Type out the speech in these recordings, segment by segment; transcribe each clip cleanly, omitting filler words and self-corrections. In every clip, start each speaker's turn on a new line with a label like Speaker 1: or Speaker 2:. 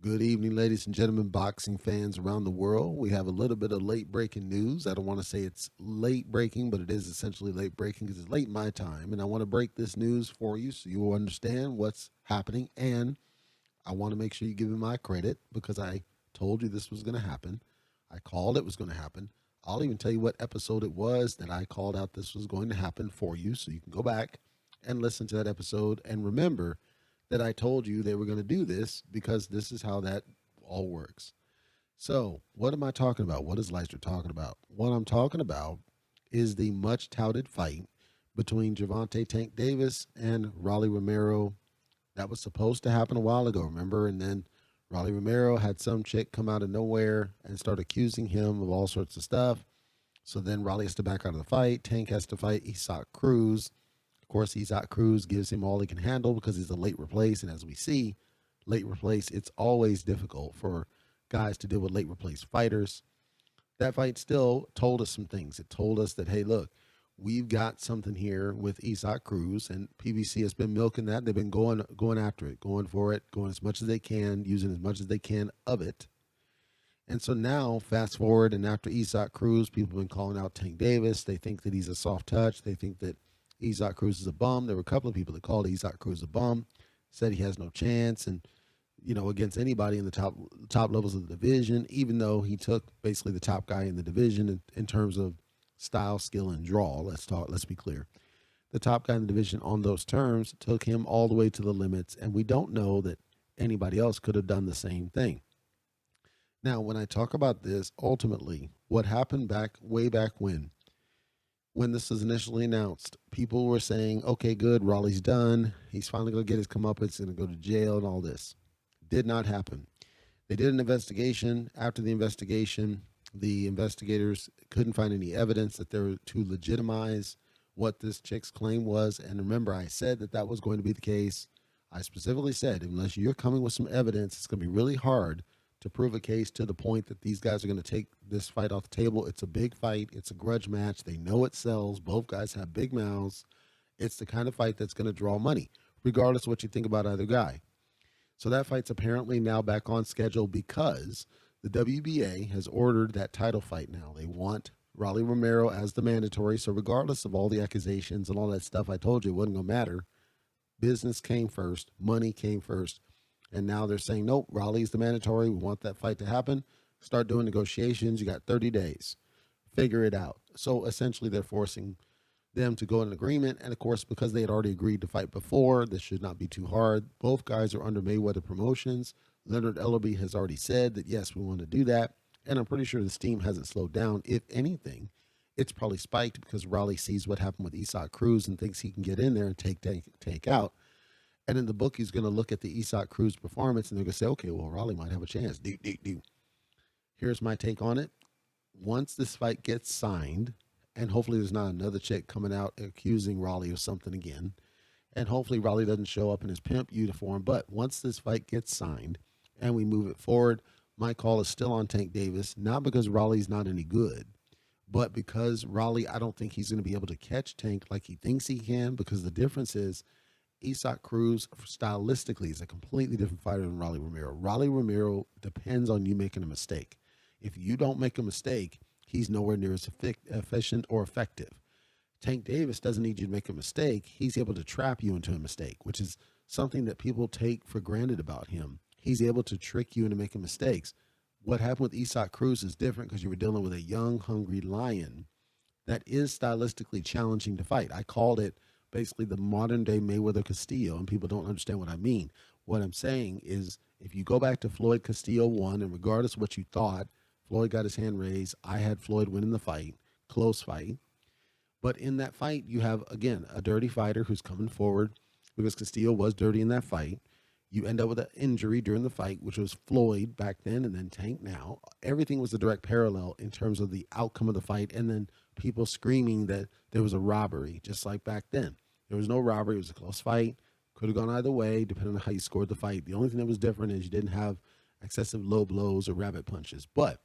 Speaker 1: Good evening, ladies and gentlemen, boxing fans around the world. We have a little bit of late breaking news. I don't want to say it's late breaking, but it is essentially late breaking because it's late my time. And I want to break this news for you so you will understand what's happening. And I want to make sure you give me my credit because I told you this was going to happen. I called it was going to happen. I'll even tell you what episode it was that I called out this was going to happen for you so you can go back and listen to that episode and remember that I told you they were going to do this because this is how that all works. So, what am I talking about? What is Leicester talking about? What I'm talking about is the much touted fight between Gervonta Tank Davis and Raleigh Romero that was supposed to happen a while ago, remember? And then Raleigh Romero had some chick come out of nowhere and start accusing him of all sorts of stuff. So then Raleigh has to back out of the fight. Tank has to fight Isaac Cruz. Of course, Isaac Cruz gives him all he can handle because he's a late replace. And as we see, late replace, it's always difficult for guys to deal with late replace fighters. That fight still told us some things. It told us that, hey, look, we've got something here with Isaac Cruz, and PBC has been milking that. They've been going after it, going for it, going as much as they can, using as much as they can of it. And so now, fast forward, and after Isaac Cruz, people have been calling out Tank Davis. They think that he's a soft touch. They think that Isaac Cruz is a bum. There were a couple of people that called Isaac Cruz a bum, said he has no chance, and against anybody in the top levels of the division, even though he took basically the top guy in the division in terms of style, skill, and draw. Let's be clear. The top guy in the division on those terms took him all the way to the limits, and we don't know that anybody else could have done the same thing. Now, when I talk about this, ultimately, what happened way back when this was initially announced, people were saying, okay, good, Raleigh's done. He's finally going to get his comeuppance, going to go to jail and all this. Did not happen. They did an investigation. After the investigation, the investigators couldn't find any evidence that they were to legitimize what this chick's claim was. And remember, I said that was going to be the case. I specifically said, unless you're coming with some evidence, it's going to be really hard to prove a case to the point that these guys are going to take this fight off the table. It's a big fight. It's a grudge match. They know it sells. Both guys have big mouths. It's the kind of fight that's going to draw money, regardless of what you think about either guy. So that fight's apparently now back on schedule because the WBA has ordered that title fight now. They want Raleigh Romero as the mandatory. So regardless of all the accusations and all that stuff I told you, it wasn't going to matter. Business came first. Money came first. And now they're saying, nope, Raleigh's the mandatory. We want that fight to happen. Start doing negotiations. You got 30 days. Figure it out. So essentially they're forcing them to go in agreement. And of course, because they had already agreed to fight before, this should not be too hard. Both guys are under Mayweather Promotions. Leonard Ellerby has already said that, yes, we want to do that. And I'm pretty sure the steam hasn't slowed down. If anything, it's probably spiked because Raleigh sees what happened with Isaac Cruz and thinks he can get in there and take out. And in the book, he's going to look at the Isaac Cruz performance and they're going to say, okay, well, Raleigh might have a chance. Here's my take on it. Once this fight gets signed, and hopefully there's not another chick coming out accusing Raleigh of something again, and hopefully Raleigh doesn't show up in his pimp uniform, but once this fight gets signed and we move it forward, my call is still on Tank Davis, not because Raleigh's not any good, but because Raleigh, I don't think he's going to be able to catch Tank like he thinks he can, because the difference is Isaac Cruz, stylistically, is a completely different fighter than Raleigh Romero. Raleigh Romero depends on you making a mistake. If you don't make a mistake, he's nowhere near as efficient or effective. Tank Davis doesn't need you to make a mistake. He's able to trap you into a mistake, which is something that people take for granted about him. He's able to trick you into making mistakes. What happened with Isaac Cruz is different because you were dealing with a young, hungry lion that is stylistically challenging to fight. I called it basically the modern day Mayweather Castillo, and people don't understand what I mean. What I'm saying is, if you go back to Floyd Castillo 1, and regardless of what you thought, Floyd got his hand raised. I had Floyd winning the fight, close fight. But in that fight, you have, again, a dirty fighter who's coming forward because Castillo was dirty in that fight. You end up with an injury during the fight, which was Floyd back then and then Tank now. Everything was a direct parallel in terms of the outcome of the fight, and then people screaming that there was a robbery, just like back then. There was no robbery. It was a close fight. Could have gone either way, depending on how you scored the fight. The only thing that was different is you didn't have excessive low blows or rabbit punches. But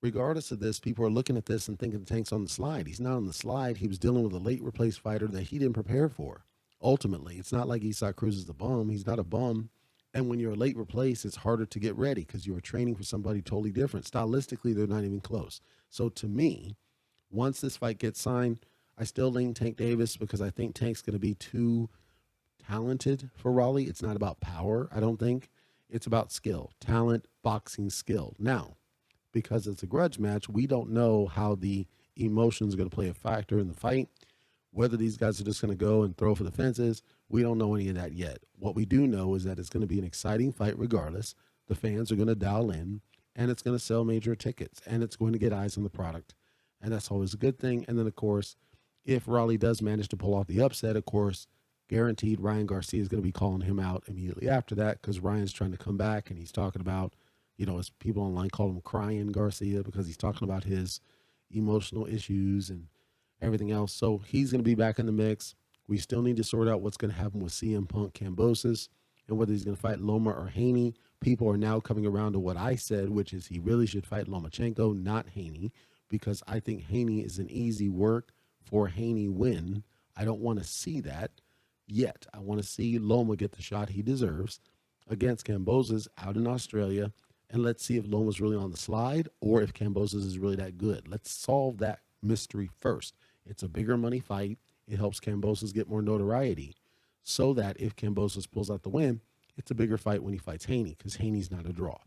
Speaker 1: regardless of this, people are looking at this and thinking Tank's on the slide. He's not on the slide. He was dealing with a late replaced fighter that he didn't prepare for. Ultimately, it's not like Isaac Cruz is a bum. He's not a bum. And when you're a late replace, it's harder to get ready because you were training for somebody totally different. Stylistically, they're not even close. So to me, once this fight gets signed, I still lean Tank Davis because I think Tank's going to be too talented for Raleigh. It's not about power, I don't think. It's about skill, talent, boxing skill. Now, because it's a grudge match, we don't know how the emotions are going to play a factor in the fight. Whether these guys are just going to go and throw for the fences, we don't know any of that yet. What we do know is that it's going to be an exciting fight regardless. The fans are going to dial in, and it's going to sell major tickets, and it's going to get eyes on the product. And that's always a good thing. And then, of course, if Raleigh does manage to pull off the upset, of course, guaranteed Ryan Garcia is going to be calling him out immediately after that because Ryan's trying to come back, and he's talking about, as people online call him crying Garcia because he's talking about his emotional issues and everything else. So he's going to be back in the mix. We still need to sort out what's going to happen with CM Punk Kambosos and whether he's going to fight Loma or Haney. People are now coming around to what I said, which is he really should fight Lomachenko, not Haney, because I think Haney is an easy work for Haney win. I don't want to see that yet. I want to see Loma get the shot he deserves against Kambosos out in Australia, and let's see if Loma's really on the slide or if Kambosos is really that good. Let's solve that mystery first. It's a bigger money fight. It helps Kambosos get more notoriety so that if Kambosos pulls out the win, it's a bigger fight when he fights Haney because Haney's not a draw.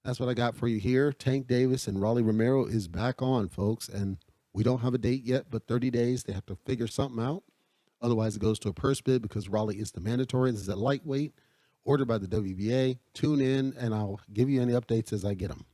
Speaker 1: That's what I got for you here. Tank Davis and Rolly Romero is back on, folks, and we don't have a date yet, but 30 days. They have to figure something out. Otherwise, it goes to a purse bid because Raleigh is the mandatory. This is a lightweight ordered by the WBA. Tune in, and I'll give you any updates as I get them.